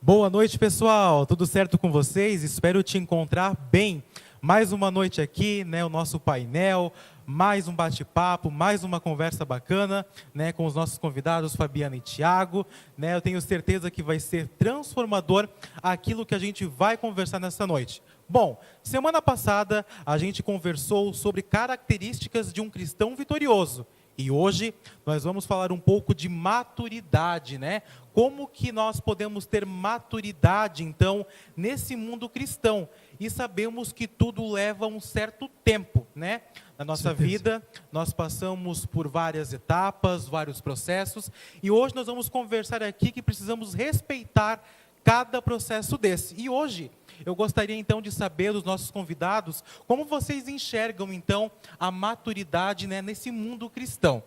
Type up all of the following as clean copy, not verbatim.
Boa noite, pessoal. Tudo certo com vocês? Espero te encontrar bem. Mais uma noite aqui, né, o nosso painel, mais um bate-papo, mais uma conversa bacana, né, com os nossos convidados Fabiana e Thiago, né? Eu tenho certeza que vai ser transformador aquilo que a gente vai conversar nessa noite. Bom, semana passada a gente conversou sobre características de um cristão vitorioso. E hoje nós vamos falar um pouco de maturidade, né? Como que nós podemos ter maturidade, então, nesse mundo cristão? E sabemos que tudo leva um certo tempo, né? Na nossa vida, nós passamos por várias etapas, vários processos, e hoje nós vamos conversar aqui que precisamos respeitar cada processo desse. E hoje, eu gostaria então de saber dos nossos convidados, como vocês enxergam então a maturidade, né, nesse mundo cristão.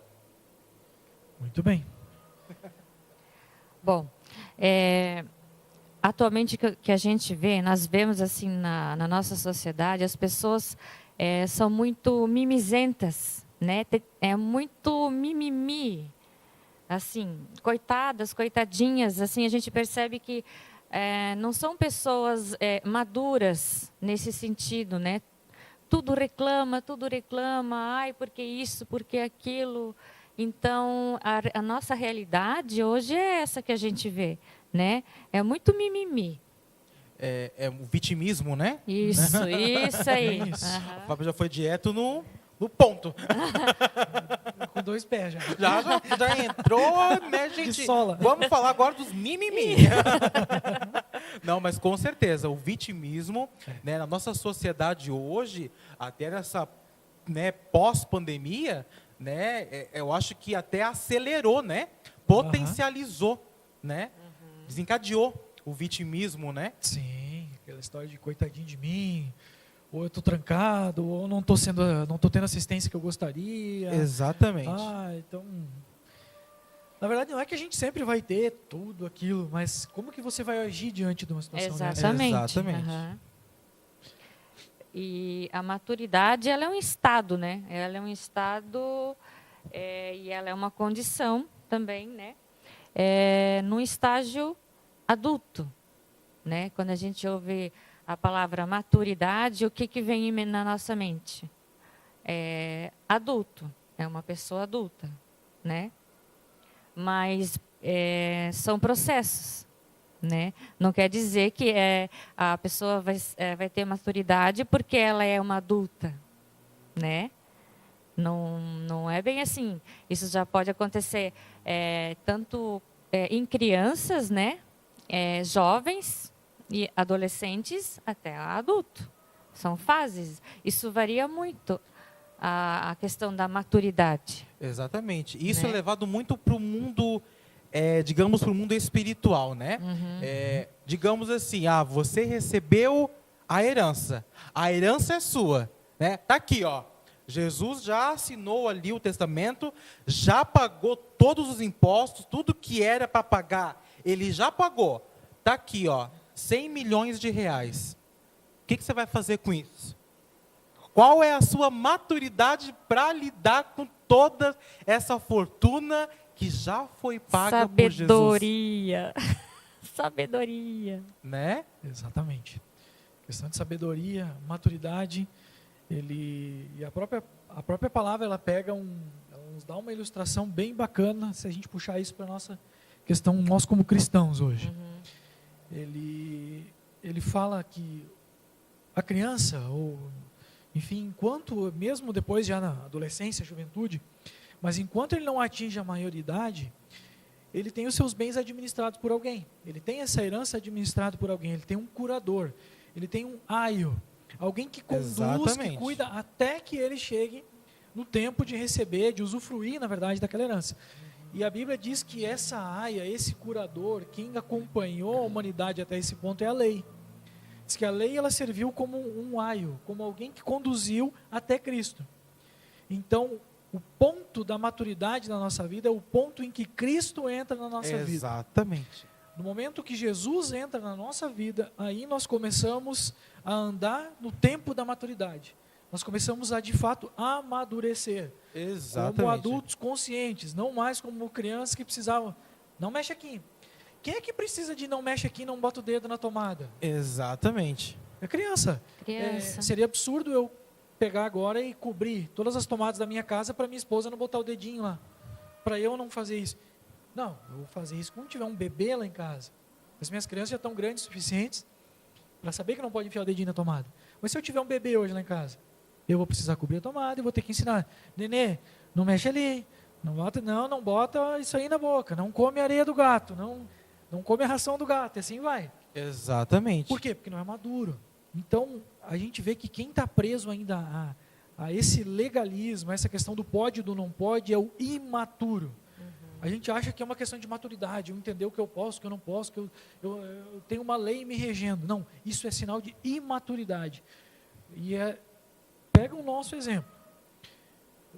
Muito bem. Bom, atualmente que a gente vê, nós vemos assim na nossa sociedade, as pessoas são muito mimizentas, né? É muito mimimi, assim, coitadas, coitadinhas, assim, a gente percebe que não são pessoas maduras nesse sentido, né? Tudo reclama, ai, porque isso, porque aquilo. Então, a nossa realidade hoje é essa que a gente vê, né? É muito mimimi. É o vitimismo, né? Isso aí. Isso. Aham. O Fábio já foi direto no ponto. Com dois pés já. Já entrou, né, gente? De sola. Vamos falar agora dos mimimi. Não, mas com certeza, o vitimismo, né, na nossa sociedade hoje, até nessa, né, pós-pandemia, né, eu acho que até acelerou, né? Potencializou, né? Desencadeou o vitimismo, né? Sim, aquela história de coitadinho de mim, ou eu estou trancado, ou não estou tendo a assistência que eu gostaria. Exatamente. Então, na verdade não é que a gente sempre vai ter tudo aquilo, mas como que você vai agir diante de uma situação dessa? Exatamente. Exatamente. Aham. E a maturidade, ela é um estado, né? Ela é um estado e ela é uma condição também, né? Num estágio adulto, né? Quando a gente ouve a palavra maturidade, o que vem na nossa mente? Adulto, é uma pessoa adulta, né? Mas são processos, né? Não quer dizer que a pessoa vai ter maturidade porque ela é uma adulta, né? Não é bem assim. Isso já pode acontecer tanto em crianças, né? Jovens e adolescentes até adulto. São fases. Isso varia muito a questão da maturidade. Exatamente. Isso Né? é levado muito para o mundo, digamos, para o mundo espiritual, né? Digamos assim, você recebeu a herança é sua, né? Tá aqui, ó. Jesus já assinou ali o testamento, já pagou todos os impostos, tudo que era para pagar, ele já pagou. Tá aqui, ó, 100 milhões de reais. O que você vai fazer com isso? Qual é a sua maturidade para lidar com toda essa fortuna que já foi paga por Jesus? Sabedoria. Sabedoria. Né? Exatamente. Questão de sabedoria, maturidade, e a própria palavra ela ela nos dá uma ilustração bem bacana se a gente puxar isso para nossa questão, nós como cristãos hoje. Ele fala que a criança, ou enfim, enquanto, mesmo depois já na adolescência, juventude, mas enquanto ele não atinge a maioridade, ele tem os seus bens administrados por alguém, ele tem essa herança administrada por alguém, ele tem um curador, ele tem um aio, alguém que conduz, Exatamente. que cuida até que ele chegue no tempo de receber, de usufruir, na verdade, daquela herança. E a Bíblia diz que essa aia, esse curador, quem acompanhou a humanidade até esse ponto é a lei. Diz que a lei ela serviu como um aio, como alguém que conduziu até Cristo. Então, o ponto da maturidade na nossa vida é o ponto em que Cristo entra na nossa vida. Exatamente. No momento que Jesus entra na nossa vida, aí nós começamos a andar no tempo da maturidade. Nós começamos a, de fato, amadurecer. Exatamente. Como adultos conscientes, não mais como crianças que precisavam. Não mexe aqui. Quem é que precisa de não mexe aqui, não bota o dedo na tomada? Exatamente. É criança. Seria absurdo eu pegar agora e cobrir todas as tomadas da minha casa para minha esposa não botar o dedinho lá. Para eu não fazer isso. Não, eu vou fazer isso quando tiver um bebê lá em casa. As minhas crianças já estão grandes o suficientes para saber que não pode enfiar o dedinho na tomada. Mas se eu tiver um bebê hoje lá em casa, eu vou precisar cobrir a tomada e vou ter que ensinar. Nenê, não mexe ali. Não bota isso aí na boca. Não come a areia do gato. Não come a ração do gato. E assim vai. Exatamente. Por quê? Porque não é maduro. Então, a gente vê que quem está preso ainda a esse legalismo, a essa questão do pode e do não pode, é o imaturo. A gente acha que é uma questão de maturidade, eu entender o que eu posso, o que eu não posso, que eu tenho uma lei me regendo. Não, isso é sinal de imaturidade. Pega o nosso exemplo.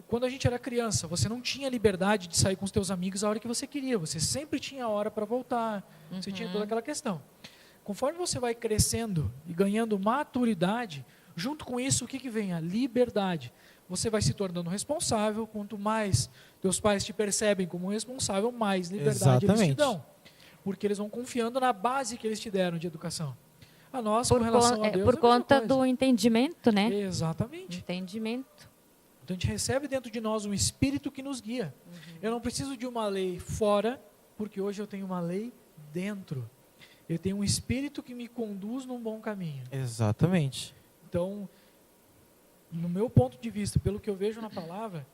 Quando a gente era criança, você não tinha liberdade de sair com os teus amigos a hora que você queria. Você sempre tinha hora para voltar. Você tinha toda aquela questão. Conforme você vai crescendo e ganhando maturidade, junto com isso, o que vem? A liberdade. Você vai se tornando responsável. Quanto mais teus pais te percebem como responsável, mais liberdade eles te dão. Porque eles vão confiando na base que eles te deram de educação. A nossa, com relação a Deus, por conta do entendimento, né? Exatamente. Entendimento. Então, a gente recebe dentro de nós um espírito que nos guia. Eu não preciso de uma lei fora, porque hoje eu tenho uma lei dentro. Eu tenho um espírito que me conduz num bom caminho. Exatamente. Então, no meu ponto de vista, pelo que eu vejo na palavra,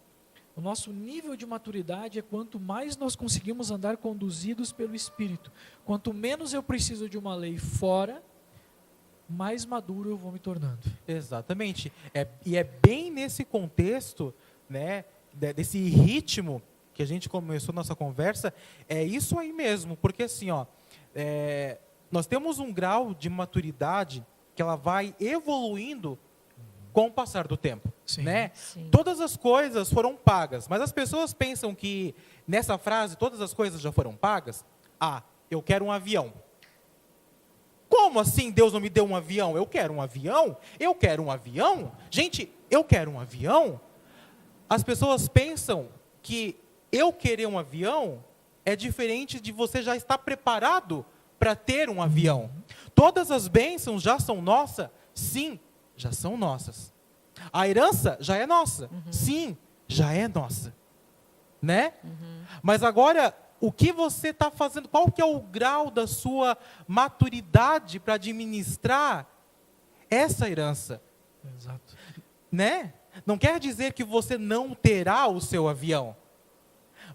o nosso nível de maturidade é quanto mais nós conseguimos andar conduzidos pelo Espírito. Quanto menos eu preciso de uma lei fora, mais maduro eu vou me tornando. Exatamente. E é bem nesse contexto, né, desse ritmo que a gente começou nossa conversa, é isso aí mesmo. Porque assim, nós temos um grau de maturidade que ela vai evoluindo com o passar do tempo. Sim. Né? Sim. Todas as coisas foram pagas, mas as pessoas pensam que nessa frase, todas as coisas já foram pagas. Eu quero um avião. Como assim Deus não me deu um avião? Eu quero um avião? Eu quero um avião? Gente, eu quero um avião? As pessoas pensam que eu querer um avião é diferente de você já estar preparado para ter um avião. Todas as bênçãos já são nossas? Sim, já são nossas. A herança já é nossa? Sim, já é nossa. Né? Mas agora, o que você está fazendo? Qual que é o grau da sua maturidade para administrar essa herança? Exato. Né? Não quer dizer que você não terá o seu avião,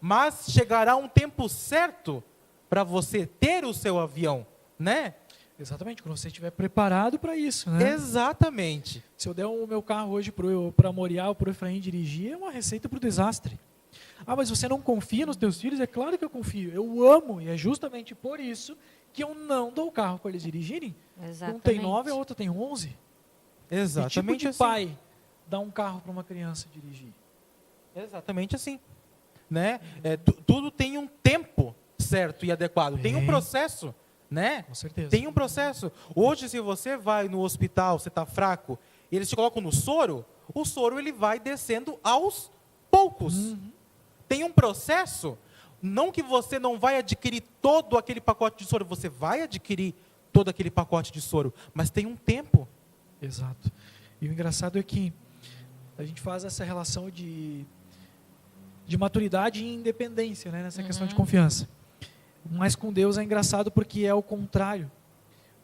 mas chegará um tempo certo para você ter o seu avião, né? Exatamente, quando você estiver preparado para isso, né? Exatamente. Se eu der o meu carro hoje para Moriá ou para o Efraim dirigir, é uma receita para o desastre. Mas você não confia nos teus filhos? É claro que eu confio. Eu amo, e é justamente por isso que eu não dou o carro para eles dirigirem. Exatamente. Um tem 9, a outra tem 11. Exatamente Que tipo de assim. pai dá um carro para uma criança dirigir? Exatamente assim. Né? Tudo tem um tempo certo e adequado. Tem um processo, né? Com certeza. Tem um processo. Hoje, se você vai no hospital, você está fraco, e eles te colocam no soro, o soro ele vai descendo aos poucos. Tem um processo. Não que você não vai adquirir todo aquele pacote de soro, você vai adquirir todo aquele pacote de soro, mas tem um tempo. Exato. E o engraçado é que a gente faz essa relação de maturidade e independência, né, nessa questão de confiança. Mas com Deus é engraçado porque é o contrário.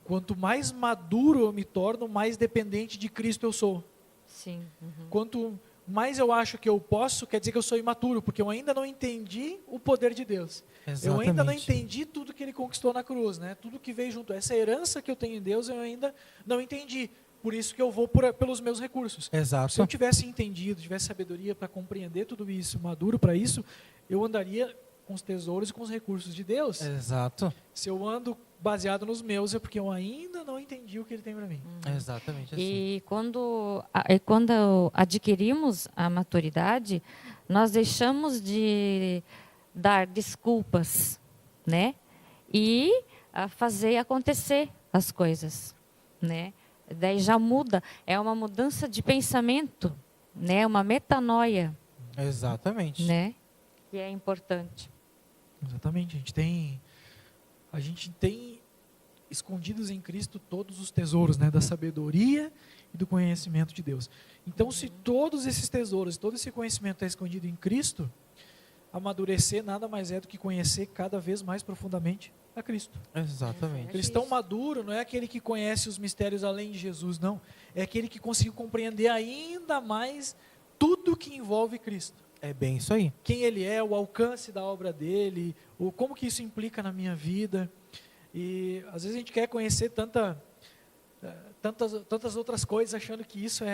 Quanto mais maduro eu me torno, mais dependente de Cristo eu sou. Sim. Quanto mais eu acho que eu posso, quer dizer que eu sou imaturo, porque eu ainda não entendi o poder de Deus. Exatamente. Eu ainda não entendi tudo que Ele conquistou na cruz, né? Tudo que veio junto. Essa herança que eu tenho em Deus, eu ainda não entendi. Por isso que eu vou pelos meus recursos. Exato. Se eu tivesse entendido, tivesse sabedoria para compreender tudo isso, maduro para isso, eu andaria com os tesouros e com os recursos de Deus. Exato. Se eu ando baseado nos meus, é porque eu ainda não entendi o que Ele tem para mim. Exatamente assim. E quando adquirimos a maturidade, nós deixamos de dar desculpas, né? E fazer acontecer as coisas, né? Daí já muda, é uma mudança de pensamento, né? Uma metanoia, Exatamente. né? Que é importante. Exatamente. A gente tem a gente tem escondidos em Cristo todos os tesouros, né, da sabedoria e do conhecimento de Deus. Então, se todos esses tesouros, todo esse conhecimento está escondido em Cristo, amadurecer nada mais é do que conhecer cada vez mais profundamente a Cristo. Exatamente. O cristão maduro não é aquele que conhece os mistérios além de Jesus, não. É aquele que conseguiu compreender ainda mais tudo que envolve Cristo. É bem isso aí. Quem Ele é, o alcance da obra dele, como que isso implica na minha vida. E às vezes a gente quer conhecer tantas outras coisas, achando que isso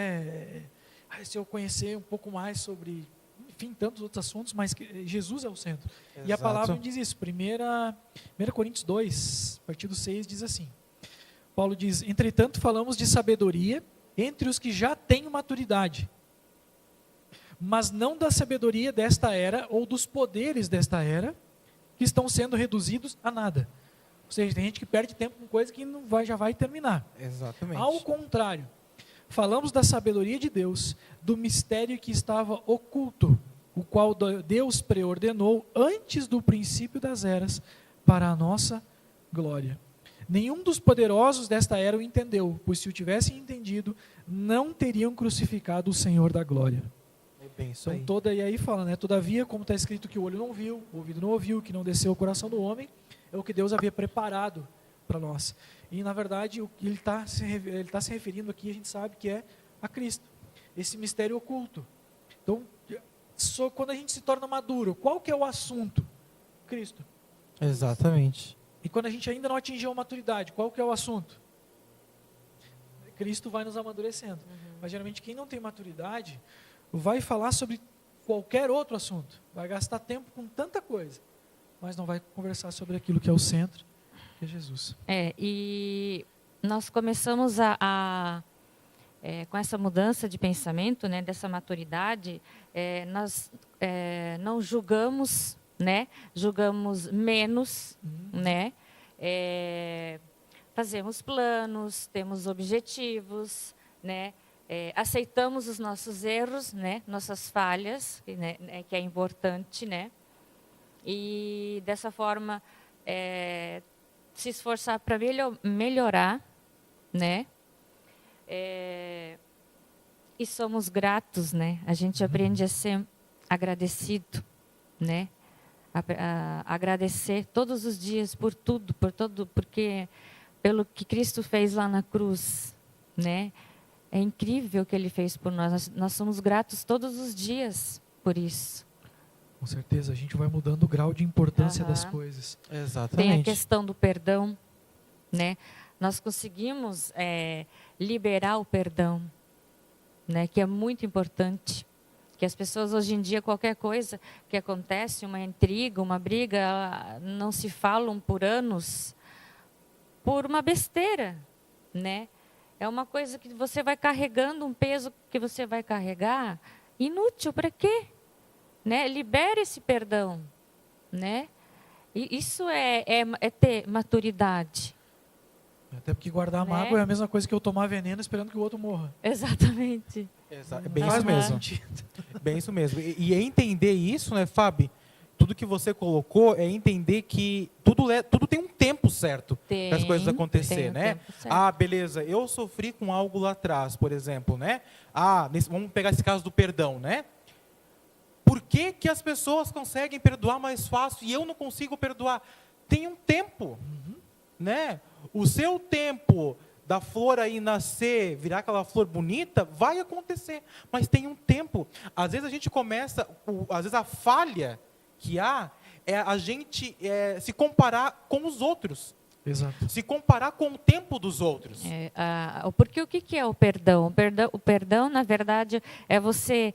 se eu conhecer um pouco mais sobre, enfim, tantos outros assuntos, mas que Jesus é o centro. Exato. E a palavra diz isso, 1 Coríntios 2, a partir do 6, diz assim, Paulo diz, entretanto falamos de sabedoria entre os que já têm maturidade, mas não da sabedoria desta era ou dos poderes desta era, que estão sendo reduzidos a nada. Ou seja, tem gente que perde tempo com coisa que já vai terminar. Exatamente. Ao contrário, falamos da sabedoria de Deus, do mistério que estava oculto, o qual Deus preordenou antes do princípio das eras, para a nossa glória. Nenhum dos poderosos desta era o entendeu, pois se o tivessem entendido, não teriam crucificado o Senhor da glória. É bem isso aí. Então, e aí fala, né? Todavia, como está escrito que o olho não viu, o ouvido não ouviu, que não desceu ao coração do homem, é o que Deus havia preparado para nós. E, na verdade, o que ele está se referindo aqui, a gente sabe que é a Cristo. Esse mistério oculto. Então, só quando a gente se torna maduro, qual que é o assunto? Cristo. Exatamente. E quando a gente ainda não atingiu a maturidade, qual que é o assunto? Cristo vai nos amadurecendo. Mas, geralmente, quem não tem maturidade vai falar sobre qualquer outro assunto. Vai gastar tempo com tanta coisa, mas não vai conversar sobre aquilo que é o centro, que é Jesus. E nós começamos com essa mudança de pensamento, né, dessa maturidade, nós não julgamos, né, julgamos menos, né, fazemos planos, temos objetivos, né, aceitamos os nossos erros, né, nossas falhas, né, que é importante, né, e dessa forma se esforçar para melhorar, né? E somos gratos, né? A gente aprende a ser agradecido, né? A agradecer todos os dias por tudo, porque pelo que Cristo fez lá na cruz, né? É incrível o que Ele fez por nós. Nós somos gratos todos os dias por isso. Com certeza, a gente vai mudando o grau de importância das coisas. Exatamente. Tem a questão do perdão, né? Nós conseguimos liberar o perdão, né? Que é muito importante. Que as pessoas hoje em dia, qualquer coisa que acontece, uma intriga, uma briga, não se falam por anos por uma besteira, né? É uma coisa que você vai carregando, um peso que você vai carregar, inútil, para quê? Né? Libere esse perdão, né? E isso é ter maturidade. Até porque guardar Né? mágoa é a mesma coisa que eu tomar veneno esperando que o outro morra. Exatamente. É bem Faz isso mais mesmo. sentido. Bem isso mesmo. E entender isso, né, Fábio? Tudo que você colocou é entender que tudo tem um tempo certo para as coisas acontecer, né? Ah, beleza, eu sofri com algo lá atrás, por exemplo, né? Vamos pegar esse caso do perdão, né? Por que que as pessoas conseguem perdoar mais fácil e eu não consigo perdoar? Tem um tempo, né? O seu tempo da flor aí nascer, virar aquela flor bonita, vai acontecer, mas tem um tempo. Às vezes a gente começa, às vezes a falha que há é a gente se comparar com os outros. Exato. Se comparar com o tempo dos outros. Porque o que é o perdão? O perdão, na verdade, é você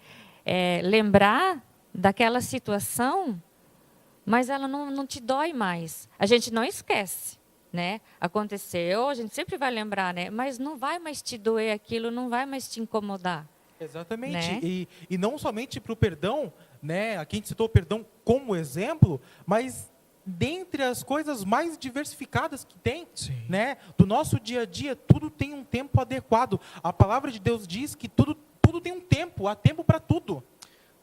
lembrar daquela situação, mas ela não te dói mais. A gente não esquece, né? Aconteceu, a gente sempre vai lembrar, né? Mas não vai mais te doer aquilo, não vai mais te incomodar. Exatamente. Né? E não somente para o perdão, né? Aqui a gente citou o perdão como exemplo, mas dentre as coisas mais diversificadas que tem, né? Do nosso dia a dia, tudo tem um tempo adequado. A palavra de Deus diz que tudo tem um tempo, há tempo para tudo.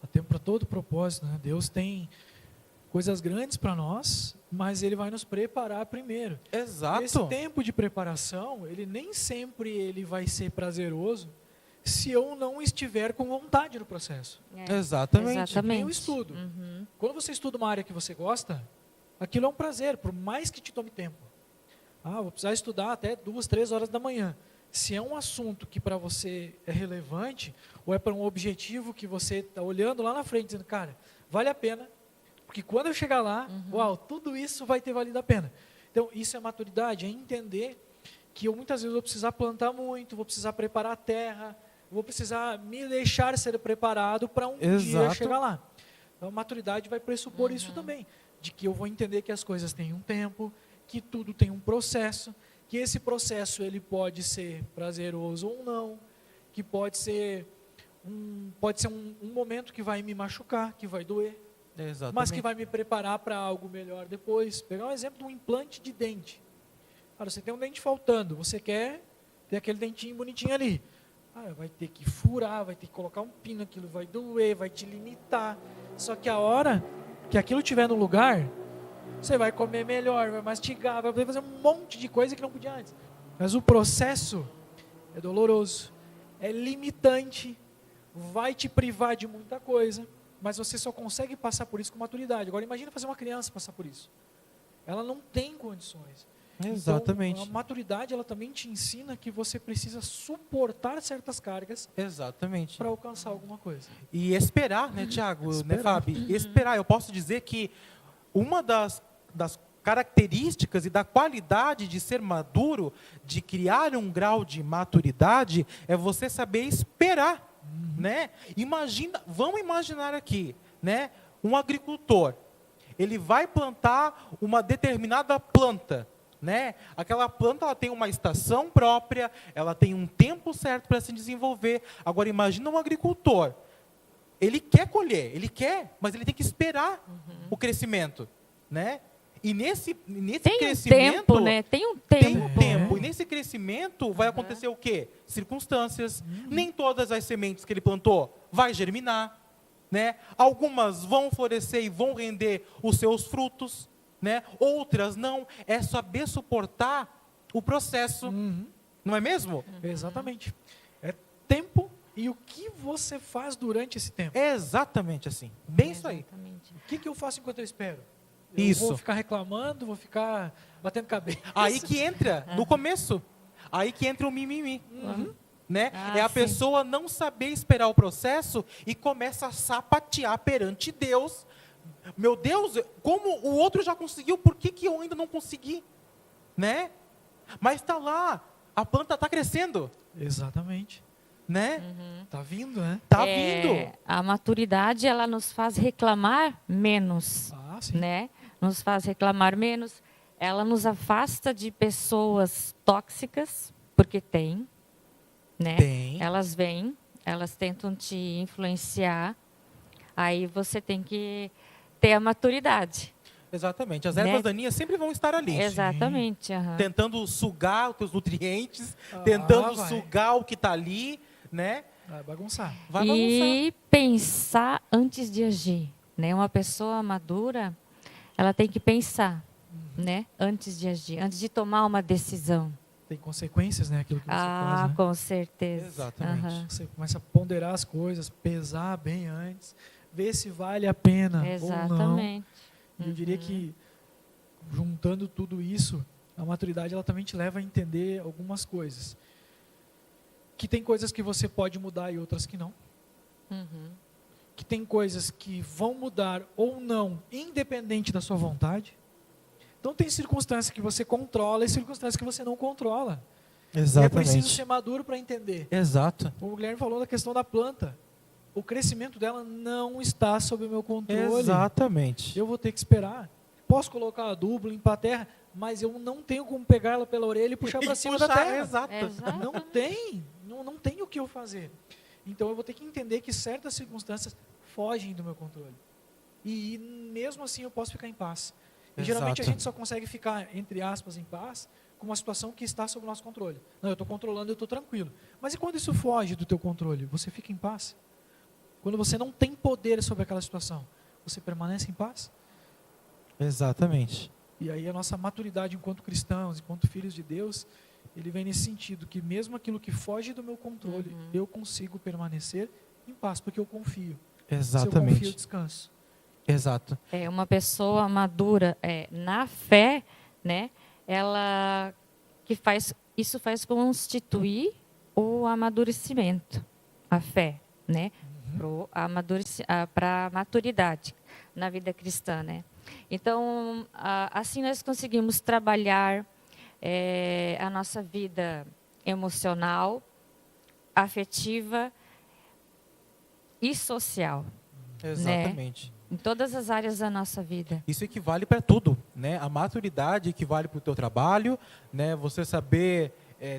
Há tempo para todo propósito, né? Deus tem coisas grandes para nós, mas Ele vai nos preparar primeiro. Exato. Esse tempo de preparação, ele nem sempre ele vai ser prazeroso se eu não estiver com vontade no processo. Exatamente. Que nem o estudo. Uhum. Quando você estuda uma área que você gosta, aquilo é um prazer, por mais que te tome tempo. Vou precisar estudar até 2, 3 horas da manhã. Se é um assunto que para você é relevante, ou é para um objetivo que você está olhando lá na frente, dizendo, cara, vale a pena, porque quando eu chegar lá, uau, tudo isso vai ter valido a pena. Então, isso é maturidade, é entender que eu muitas vezes vou precisar plantar muito, vou precisar preparar a terra, vou precisar me deixar ser preparado para um dia chegar lá. Então, a maturidade vai pressupor isso também, de que eu vou entender que as coisas têm um tempo, que tudo tem um processo, que esse processo ele pode ser prazeroso ou não, que pode ser um momento que vai me machucar, que vai doer, mas que vai me preparar para algo melhor depois. Pegar um exemplo de um implante de dente. Cara, você tem um dente faltando, você quer ter aquele dentinho bonitinho ali. Vai ter que furar, vai ter que colocar um pino, aquilo vai doer, vai te limitar. Só que a hora que aquilo estiver no lugar, você vai comer melhor, vai mastigar, vai poder fazer um monte de coisa que não podia antes. Mas o processo é doloroso, é limitante, vai te privar de muita coisa, mas você só consegue passar por isso com maturidade. Agora imagina fazer uma criança passar por isso. Ela não tem condições. Exatamente. Então, a maturidade ela também te ensina que você precisa suportar certas cargas para alcançar alguma coisa. E esperar, né, Tiago, né, Fábio? Esperar. Eu posso dizer que uma das características e da qualidade de ser maduro, de criar um grau de maturidade, é você saber esperar, né? Vamos imaginar aqui, né, um agricultor, ele vai plantar uma determinada planta, né? Aquela planta ela tem uma estação própria, ela tem um tempo certo para se desenvolver. Agora imagina um agricultor, ele quer colher, ele quer, mas ele tem que esperar o crescimento, né? E nesse tem crescimento... Tempo, né? Tem um tempo. E nesse crescimento vai acontecer o quê? Circunstâncias. Nem todas as sementes que ele plantou vai germinar, né? Algumas vão florescer e vão render os seus frutos, né? Outras não. É saber suportar o processo. Não é mesmo? Exatamente. É tempo e o que você faz durante esse tempo. É exatamente assim. Bem isso aí. O que eu faço enquanto eu espero? Isso. Vou ficar reclamando, vou ficar batendo cabeça. Aí que entra, no começo, aí que entra o mimimi. Né? É a pessoa não saber esperar o processo e começa a sapatear perante Deus. Meu Deus, como o outro já conseguiu, por que eu ainda não consegui? Né? Mas está lá, a planta está crescendo. Exatamente. Né? Tá vindo, né? Tá vindo. A maturidade, ela nos faz reclamar menos, sim. né? Nos faz reclamar menos. Ela nos afasta de pessoas tóxicas, porque tem, né? Elas vêm, elas tentam te influenciar. Aí você tem que ter a maturidade. Exatamente. As ervas daninhas sempre vão estar ali. Exatamente. Tentando sugar os teus nutrientes, tentando sugar o que está ali, né? Vai bagunçar. E pensar antes de agir, né? Uma pessoa madura, ela tem que pensar, né? Antes de agir, antes de tomar uma decisão. Tem consequências, né? Aquilo que você faz, né? Com certeza. Exatamente. Você começa a ponderar as coisas, pesar bem antes, ver se vale a pena Exatamente. ou não. Eu diria que, juntando tudo isso, a maturidade ela também te leva a entender algumas coisas. Que tem coisas que você pode mudar e outras que não. Que tem coisas que vão mudar ou não, independente da sua vontade. Então tem circunstâncias que você controla e circunstâncias que você não controla. Exatamente. E é preciso ser maduro para entender. Exato. O Guilherme falou da questão da planta. O crescimento dela não está sob o meu controle. Exatamente. Eu vou ter que esperar. Posso colocar adubo, limpar a terra, mas eu não tenho como pegar ela pela orelha e puxar para cima da terra. Exato. Não tem. Não tem o que eu fazer. Então eu vou ter que entender que certas circunstâncias fogem do meu controle. E mesmo assim eu posso ficar em paz. E geralmente a gente só consegue ficar, entre aspas, em paz com uma situação que está sob o nosso controle. Não, eu estou controlando, eu estou tranquilo. Mas e quando isso foge do teu controle? Você fica em paz? Quando você não tem poder sobre aquela situação, você permanece em paz? Exatamente. E aí a nossa maturidade enquanto cristãos, enquanto filhos de Deus, ele vem nesse sentido, que mesmo aquilo que foge do meu controle, eu consigo permanecer em paz, porque eu confio. Se eu confio, eu Exatamente. descanso. Exato. É uma pessoa madura na fé, né? Ela que faz isso faz constituir o amadurecimento, a fé, né? Para a maturidade na vida cristã, né? Então, assim nós conseguimos trabalhar a nossa vida emocional, afetiva e social, Exatamente. em todas as áreas da nossa vida. Isso equivale para tudo, né? A maturidade equivale para o teu trabalho, né? Você saber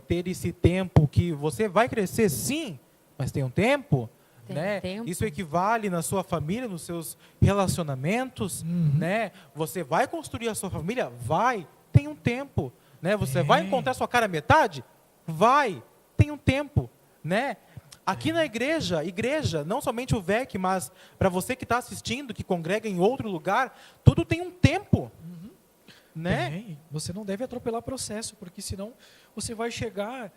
ter esse tempo que você vai crescer, sim, mas tem um tempo, Tem né? tempo. Isso equivale na sua família, nos seus relacionamentos, né? Você vai construir a sua família, vai, tem um tempo, né? Você vai encontrar sua cara metade, vai, tem um tempo, né? Aqui na igreja, não somente o VEC, mas para você que está assistindo, que congrega em outro lugar, tudo tem um tempo, né? Tem. Você não deve atropelar o processo, porque senão você vai chegar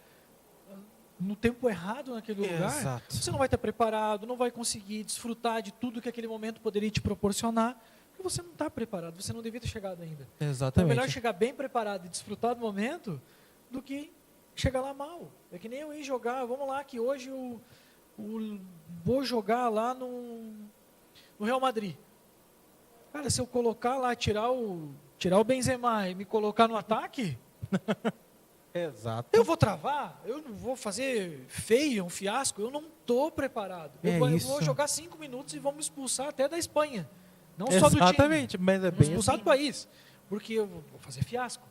no tempo errado naquele lugar. Exato. Você não vai estar preparado, não vai conseguir desfrutar de tudo que aquele momento poderia te proporcionar, porque você não está preparado, você não devia ter chegado ainda. Então é Exatamente. melhor chegar bem preparado e desfrutar do momento do que chegar lá mal. É que nem eu ir jogar, vamos lá, que hoje eu vou jogar lá no Real Madrid. Cara, se eu colocar lá, tirar o Benzema e me colocar no ataque, Exato. eu vou travar, eu não vou fazer feio, um fiasco, eu não estou preparado. Eu vou isso. jogar 5 minutos e vão me expulsar até da Espanha. Não só do time. Exatamente, mas é Vou bem expulsar assim. do país, porque eu vou fazer fiasco.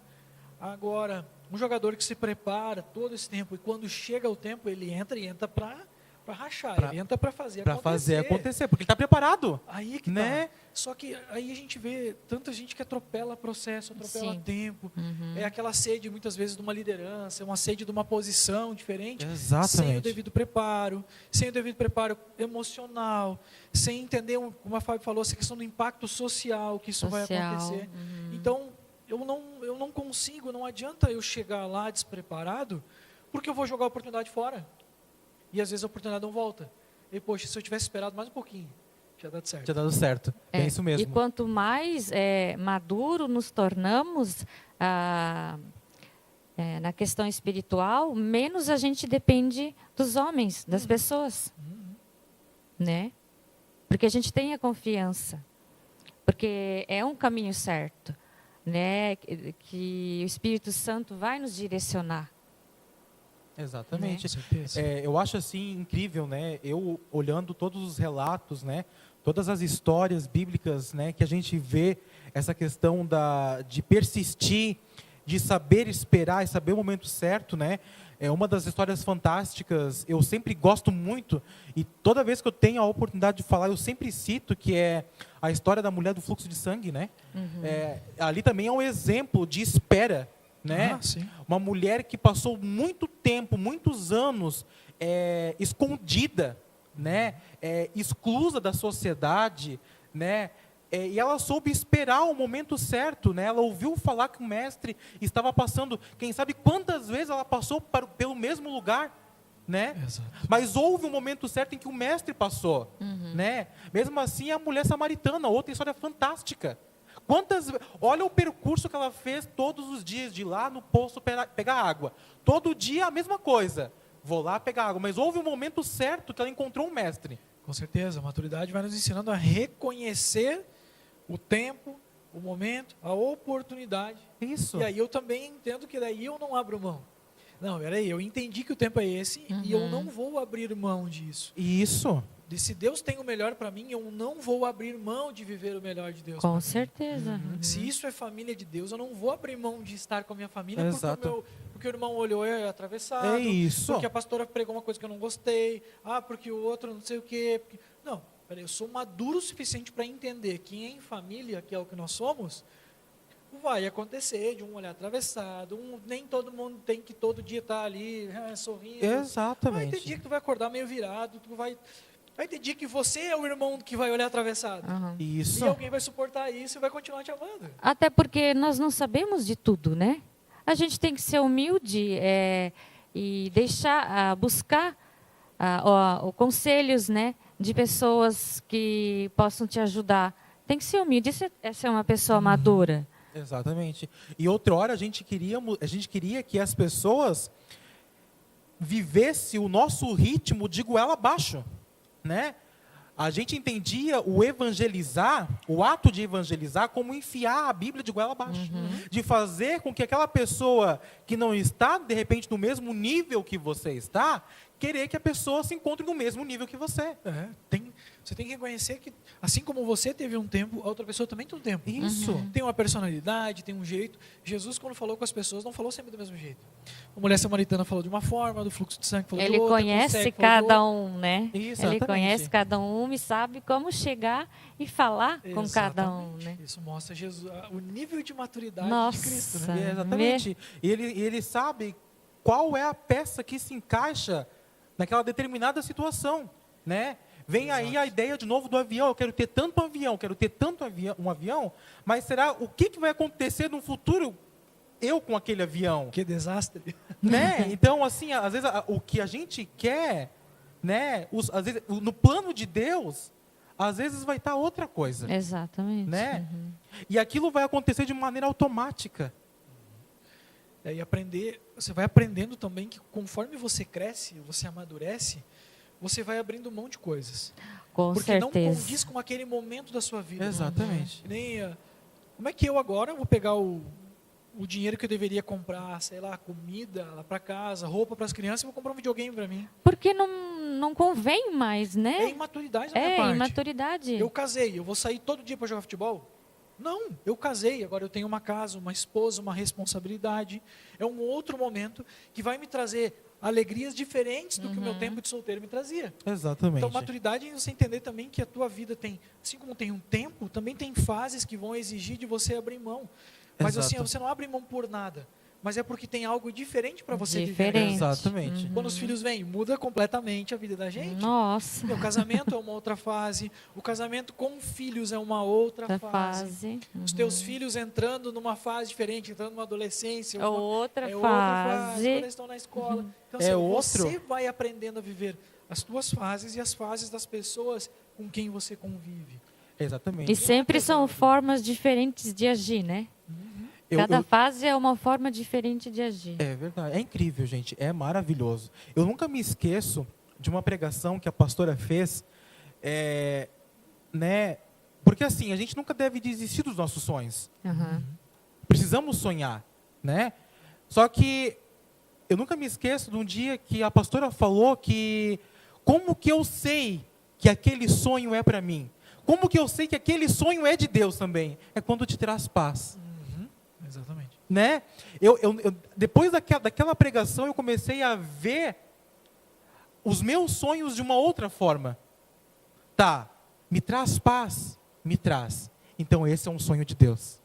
Agora, um jogador que se prepara todo esse tempo e quando chega o tempo, ele entra para rachar, ele entra para fazer Para acontecer. fazer acontecer, porque ele está preparado. Aí que Né? tá. Só que aí a gente vê tanta gente que atropela processo, atropela Sim. tempo. É aquela sede, muitas vezes, de uma liderança, é uma sede de uma posição diferente. Exatamente. Sem o devido preparo emocional, sem entender, como a Fábio falou, essa questão do impacto social que isso vai acontecer. Então, eu não consigo, não adianta eu chegar lá despreparado, porque eu vou jogar a oportunidade fora. E às vezes a oportunidade não volta. E, poxa, se eu tivesse esperado mais um pouquinho, tinha dado certo. Tinha dado certo. É isso mesmo. E quanto mais maduro nos tornamos na questão espiritual, menos a gente depende dos homens, das pessoas. Né? Porque a gente tem a confiança. Porque é um caminho certo. Né? Que o Espírito Santo vai nos direcionar. Exatamente. Com certeza. Eu acho assim incrível, né? Eu olhando todos os relatos, né? Todas as histórias bíblicas, né? Que a gente vê essa questão de persistir, de saber esperar e saber o momento certo, né? É uma das histórias fantásticas. Eu sempre gosto muito e toda vez que eu tenho a oportunidade de falar, eu sempre cito que é a história da mulher do fluxo de sangue, né? Ali também é um exemplo de espera. Né? Sim. Uma mulher que passou muito tempo, muitos anos escondida, né? Exclusa da sociedade, né? E ela soube esperar o momento certo, né? Ela ouviu falar que o mestre estava passando, quem sabe quantas vezes ela passou pelo mesmo lugar, né? Exato. Mas houve um momento certo em que o mestre passou, né? Mesmo assim, a mulher samaritana, outra história fantástica. Olha o percurso que ela fez todos os dias, de ir lá no poço pegar água. Todo dia a mesma coisa. Vou lá pegar água. Mas houve um momento certo que ela encontrou um mestre. Com certeza, a maturidade vai nos ensinando a reconhecer o tempo, o momento, a oportunidade. Isso. E aí eu também entendo que daí eu não abro mão. Não, peraí, eu entendi que o tempo é esse e eu não vou abrir mão disso. Isso. E se Deus tem o melhor para mim, eu não vou abrir mão de viver o melhor de Deus. Com certeza. Se isso é família de Deus, eu não vou abrir mão de estar com a minha família Exato. porque o irmão olhou atravessado, É isso. porque a pastora pregou uma coisa que eu não gostei, porque o outro não sei o quê. Não, peraí, eu sou maduro o suficiente para entender que em família, que é o que nós somos, vai acontecer de um olhar atravessado, nem todo mundo tem que todo dia estar ali sorrindo. Exatamente. Vai ter dia que tu vai acordar meio virado, tu vai Vai ter dia que você é o irmão que vai olhar atravessado. Aham. Isso. E alguém vai suportar isso e vai continuar te amando. Até porque nós não sabemos de tudo, né? A gente tem que ser humilde e deixar, buscar conselhos, né, de pessoas que possam te ajudar. Tem que ser humilde. Isso é ser uma pessoa madura. Exatamente. E outrora a gente queria que as pessoas vivessem o nosso ritmo de goela abaixo, né? A gente entendia o evangelizar, o ato de evangelizar, como enfiar a Bíblia de goela abaixo. De fazer com que aquela pessoa que não está, de repente, no mesmo nível que você está, querer que a pessoa se encontre no mesmo nível que você. Você tem que reconhecer que, assim como você teve um tempo, a outra pessoa também tem um tempo. Isso. Tem uma personalidade, tem um jeito. Jesus, quando falou com as pessoas, não falou sempre do mesmo jeito. A mulher samaritana falou de uma forma, do fluxo de sangue falou de Ele outra. conhece cada um, né? Isso, Ele exatamente. conhece cada um e sabe como chegar e falar com cada um, Exatamente. né? Isso mostra Jesus, o nível de maturidade Nossa. de Cristo, né? Exatamente. E ele sabe qual é a peça que se encaixa naquela determinada situação, né? Vem aí a ideia de novo do avião. Eu quero ter tanto avião, um avião, mas será o que vai acontecer no futuro eu com aquele avião? Que desastre. Né? Então, assim, às vezes o que a gente quer, né? Às vezes, no plano de Deus, às vezes vai estar outra coisa, Exatamente. né? Uhum. E aquilo vai acontecer de maneira automática. E aprender, você vai aprendendo também que conforme você cresce, você amadurece, você vai abrindo mão de coisas. Com Porque não certeza. condiz com aquele momento da sua vida. Exatamente. Como é que eu agora vou pegar o dinheiro que eu deveria comprar, sei lá, comida lá para casa, roupa para as crianças, e vou comprar um videogame para mim? Porque não convém mais, É né? imaturidade da minha parte. Imaturidade. Eu casei, eu vou sair todo dia para jogar futebol? Não, eu casei, agora eu tenho uma casa, uma esposa, uma responsabilidade. É um outro momento que vai me trazer alegrias diferentes do que o meu tempo de solteiro me trazia. Exatamente. Então, maturidade é você entender também que a tua vida tem, assim como tem um tempo, também tem fases que vão exigir de você abrir mão. Mas assim, Exato. você não abre mão por nada, mas é porque tem algo diferente para você Diferente. viver. Exatamente. Quando os filhos vêm, muda completamente a vida da gente. Nossa. O casamento é uma outra fase, o casamento com filhos é uma outra Da fase. fase. Os teus filhos entrando numa fase diferente, entrando numa adolescência, Outra é outra fase, fase. quando eles estão na escola. Então, É assim, outro. você vai aprendendo a viver as tuas fases e as fases das pessoas com quem você convive. Exatamente. E sempre são formas diferentes de agir, né? Cada fase é uma forma diferente de agir. É verdade. É incrível, gente. É maravilhoso. Eu nunca me esqueço de uma pregação que a pastora fez, né? Porque assim, a gente nunca deve desistir dos nossos sonhos. Aham. Precisamos sonhar, né? Só que eu nunca me esqueço de um dia que a pastora falou que como que eu sei que aquele sonho é para mim? Como que eu sei que aquele sonho é de Deus também? É quando te traz paz. Exatamente. Né? Depois daquela pregação, eu comecei a ver os meus sonhos de uma outra forma. Tá, me traz paz? Me traz. Então esse é um sonho de Deus.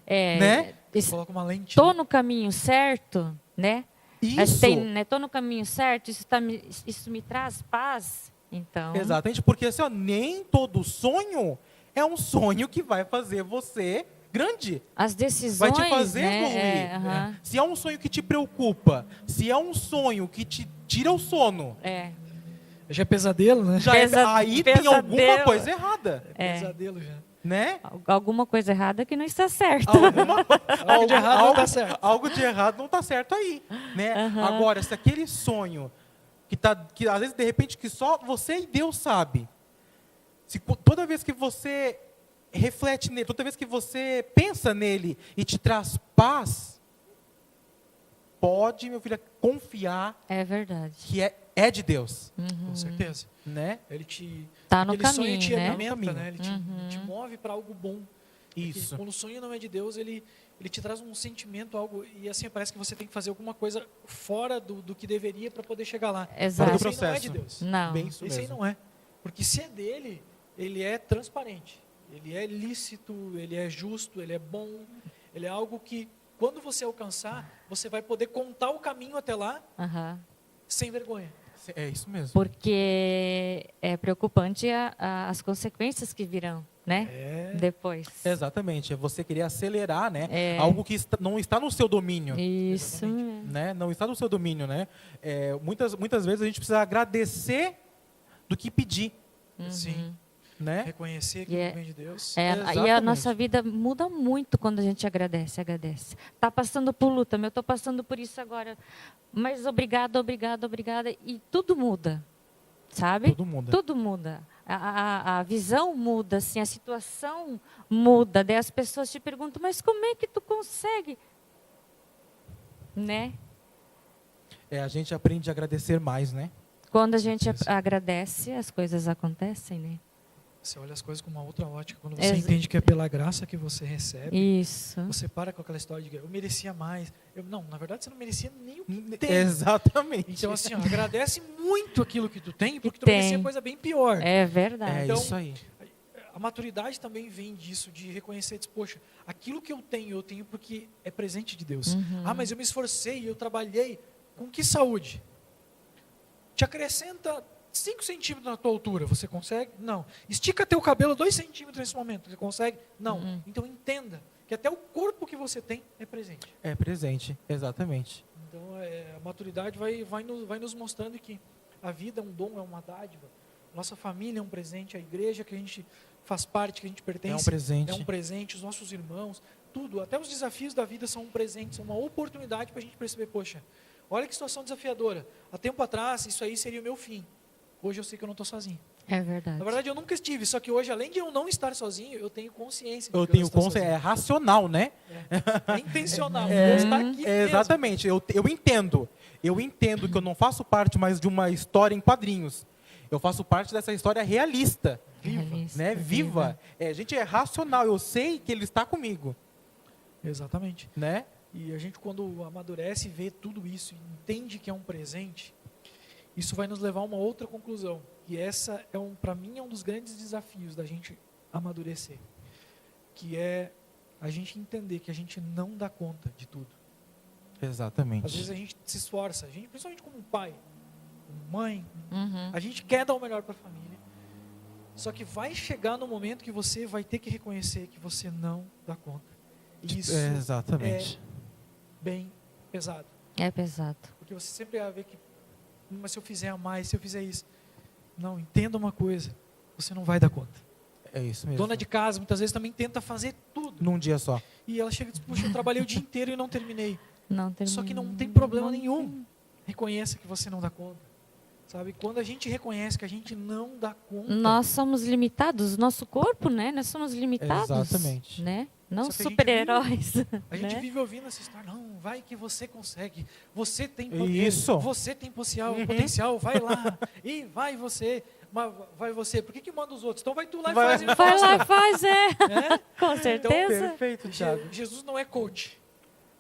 Né? Coloca uma lente. Estou no caminho certo, né? Isso. Estou no caminho certo, isso me traz paz. Então, Exatamente, porque assim, ó, nem todo sonho é um sonho que vai fazer você grande. as decisões, Vai te fazer né? evoluir. Aham. Se é um sonho que te preocupa, se é um sonho que te tira o sono, Já é pesadelo, né? já aí tem alguma pesadelo. coisa errada, Pesadelo já. né? Alguma coisa errada que não está certa. Algo de errado não tá certo. Algo de errado não está certo aí, né? Agora, se aquele sonho que às vezes de repente que só você e Deus sabe, se toda vez que você reflete nele, toda vez que você pensa nele e te traz paz, pode, meu filho, confiar É verdade. que é de Deus, Com certeza. né? Ele te Tá no aquele sonho caminho, te né? alimenta, né? Ele te move para algo bom. Porque Isso. quando o sonho não é de Deus, ele te traz um sentimento, algo, e assim parece que você tem que fazer alguma coisa fora do que deveria para poder chegar lá. Exato. Fora do Esse aí não é de processo. Deus. Não. Bem isso Esse aí mesmo. não é. Porque se é dele, ele é transparente, ele é lícito, ele é justo, ele é bom, ele é algo que, quando você alcançar, você vai poder contar o caminho até lá Aham. sem vergonha. É isso mesmo. Porque é preocupante as consequências que virão, né? Depois. Exatamente. É você querer acelerar, né? É. Algo que não está no seu domínio. Isso. Né? Não está no seu domínio, né? Muitas vezes a gente precisa agradecer do que pedir, Sim. né? Reconhecer que vem de Deus. E a Exatamente. nossa vida muda muito quando a gente agradece. Tá passando por luta, eu estou passando por isso agora. Mas obrigada. E tudo muda, sabe? Tudo muda. Tudo muda. A visão muda, assim, a situação muda. Daí as pessoas te perguntam, mas como é que tu consegue? Né? A gente aprende a agradecer mais, né? Quando a gente agradece, as coisas acontecem, né? Você olha as coisas com uma outra ótica. Quando você entende que é pela graça que você recebe. Isso. Você para com aquela história de eu merecia mais. Não, na verdade você não merecia nem o que tem. Exatamente. Então assim, agradece muito aquilo que tu tem, porque tu merecia coisa bem pior. É verdade. É isso aí. A maturidade também vem disso, de reconhecer, poxa, aquilo que eu tenho porque é presente de Deus. Mas eu me esforcei, eu trabalhei. Com que saúde? Te acrescenta 5 centímetros na tua altura, você consegue? Não. Estica teu cabelo 2 centímetros nesse momento, você consegue? Não. Então entenda que até o corpo que você tem é presente. É presente, exatamente. Então a maturidade vai nos mostrando que a vida é um dom, é uma dádiva. Nossa família é um presente, a igreja que a gente faz parte, que a gente pertence, é um presente, os nossos irmãos, tudo, até os desafios da vida são um presente, são uma oportunidade para a gente perceber, poxa, olha que situação desafiadora. Há tempo atrás, isso aí seria o meu fim. Hoje eu sei que eu não estou sozinho. É verdade. Na verdade, eu nunca estive, só que hoje, além de eu não estar sozinho, eu tenho consciência. Eu tenho consciência, é racional, né? É intencional. Deus está aqui exatamente. Eu entendo. Eu entendo que eu não faço parte mais de uma história em quadrinhos. Eu faço parte dessa história realista. Viva. A gente é racional. Eu sei que Ele está comigo. Exatamente. Né? E a gente, quando amadurece e vê tudo isso, entende que é um presente, isso vai nos levar a uma outra conclusão. E essa para mim, é um dos grandes desafios da gente amadurecer. Que é a gente entender que a gente não dá conta de tudo. Exatamente. Às vezes a gente se esforça, principalmente como pai, como mãe, a gente quer dar o melhor para a família. Só que vai chegar no momento que você vai ter que reconhecer que você não dá conta. E isso exatamente. É bem pesado. É pesado. Porque você sempre vai ver que, mas se eu fizer mais, se eu fizer isso. Não, entenda uma coisa, você não vai dar conta. É isso mesmo. Dona de casa, muitas vezes, também tenta fazer tudo. Num dia só. E ela chega e diz, puxa, eu trabalhei o dia inteiro e não terminei. Não terminei. Só que não tem problema nenhum. Reconheça que você não dá conta. Sabe? Quando a gente reconhece que a gente não dá conta. Nós somos limitados, nosso corpo, né? Nós somos limitados. Exatamente. Né? Não super-heróis. A gente vive ouvindo essa história. Não, vai que você consegue. Você tem poder. Isso. Você tem potencial. Vai lá. E vai você. Mas vai você. Por que manda os outros? Então vai tu lá e faz. Vai lá e faz, Com certeza. Então, perfeito, Thiago. Jesus não é coach.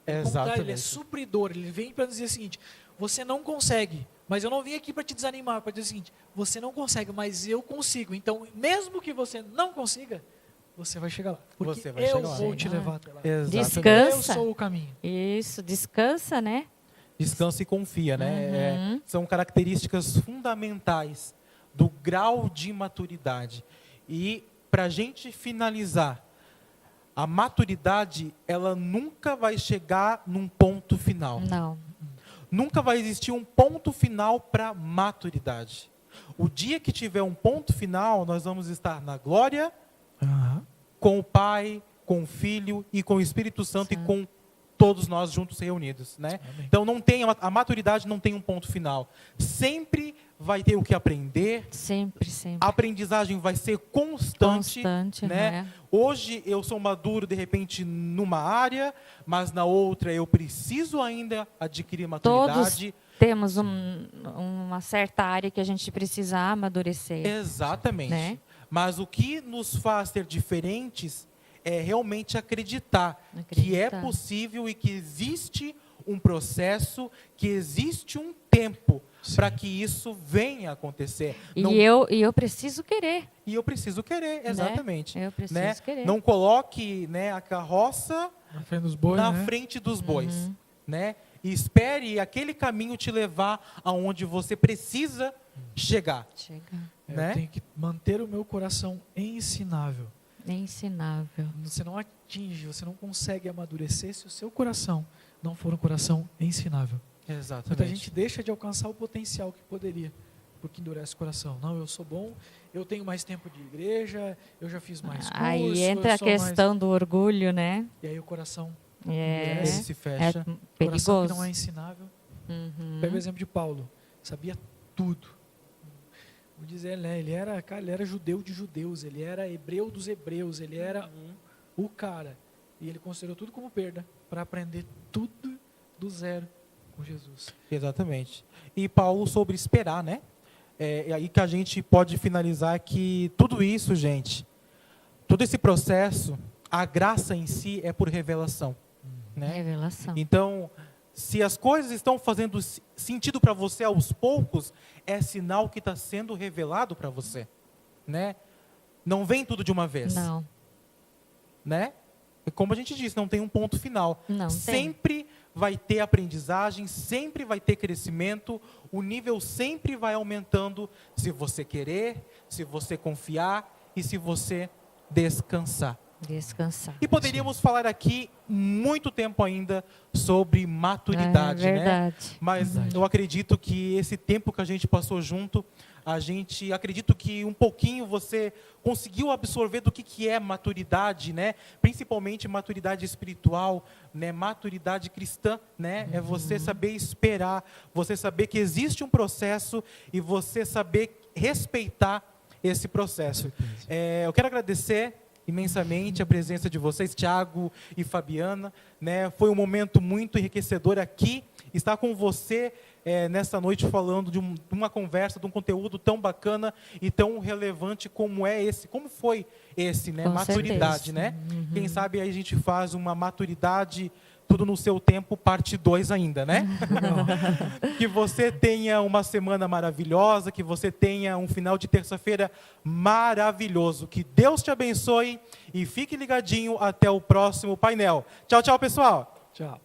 Exatamente. Ele é supridor. Ele vem para dizer o seguinte, você não consegue. Mas eu não vim aqui para te desanimar, para dizer o seguinte, você não consegue, mas eu consigo. Então, mesmo que você não consiga, você vai chegar lá. Porque eu vou te levar até lá. Exatamente. Descansa. Eu sou o caminho. Isso, descansa, né? Descansa e confia, né? São características fundamentais do grau de maturidade. E, para a gente finalizar, a maturidade, ela nunca vai chegar num ponto final. Não. Nunca vai existir um ponto final para a maturidade. O dia que tiver um ponto final, nós vamos estar na glória, com o Pai, com o Filho e com o Espírito Santo e com todos nós juntos reunidos, né? Então a maturidade não tem um ponto final. Sempre vai ter o que aprender. Sempre. A aprendizagem vai ser constante, né? Hoje eu sou maduro de repente numa área, mas na outra eu preciso ainda adquirir maturidade. Todos temos uma certa área que a gente precisa amadurecer. Exatamente. Né? Mas o que nos faz ser diferentes é realmente acreditar que é possível e que existe um processo, que existe um tempo para que isso venha a acontecer. E eu preciso querer. E eu preciso querer, exatamente. Eu preciso querer. Não coloque, a carroça na frente dos bois. Frente dos bois. né? E espere aquele caminho te levar aonde você precisa chegar. Chega. Né? Eu tenho que manter o meu coração ensinável. Ensinável. Você não atinge, você não consegue amadurecer se o seu coração não for um coração ensinável. Exatamente. Muita gente deixa de alcançar o potencial que poderia, porque endurece o coração. Não, eu sou bom, eu tenho mais tempo de igreja, eu já fiz mais curso. Aí entra eu a sou questão do orgulho, né? E aí o coração É, Ele se fecha. é coração perigoso. que não é ensinável. Uhum. Pega o exemplo de Paulo, sabia tudo. Vou dizer, né, ele era judeu de judeus, ele era hebreu dos hebreus, ele era o cara. E ele considerou tudo como perda para aprender tudo do zero com Jesus. Exatamente. E Paulo sobre esperar, né? É aí que a gente pode finalizar que tudo isso, gente, todo esse processo, a graça em si é por revelação, né? Revelação. Então, se as coisas estão fazendo sentido para você aos poucos, é sinal que está sendo revelado para você, né? Não vem tudo de uma vez, Não, né? E como a gente disse, não tem um ponto final. não tem. Sempre vai ter aprendizagem, sempre vai ter crescimento, o nível sempre vai aumentando se você querer, se você confiar e se você descansar. Descansar. E poderíamos falar aqui muito tempo ainda sobre maturidade, É né? verdade. Mas Verdade. eu acredito que esse tempo que a gente passou junto, acredito que um pouquinho você conseguiu absorver do que é maturidade, né? Principalmente maturidade espiritual, né? Maturidade cristã, né? É você saber esperar, você saber que existe um processo e você saber respeitar esse processo. Eu quero agradecer imensamente a presença de vocês, Tiago e Fabiana, né? Foi um momento muito enriquecedor aqui, estar com você nessa noite falando de uma conversa, de um conteúdo tão bacana e tão relevante como foi esse, né? Com Maturidade, certeza. né? Quem sabe aí a gente faz uma maturidade, tudo no seu tempo, parte 2 ainda, né? Que você tenha uma semana maravilhosa, que você tenha um final de terça-feira maravilhoso. Que Deus te abençoe e fique ligadinho até o próximo painel. Tchau, tchau, pessoal. Tchau.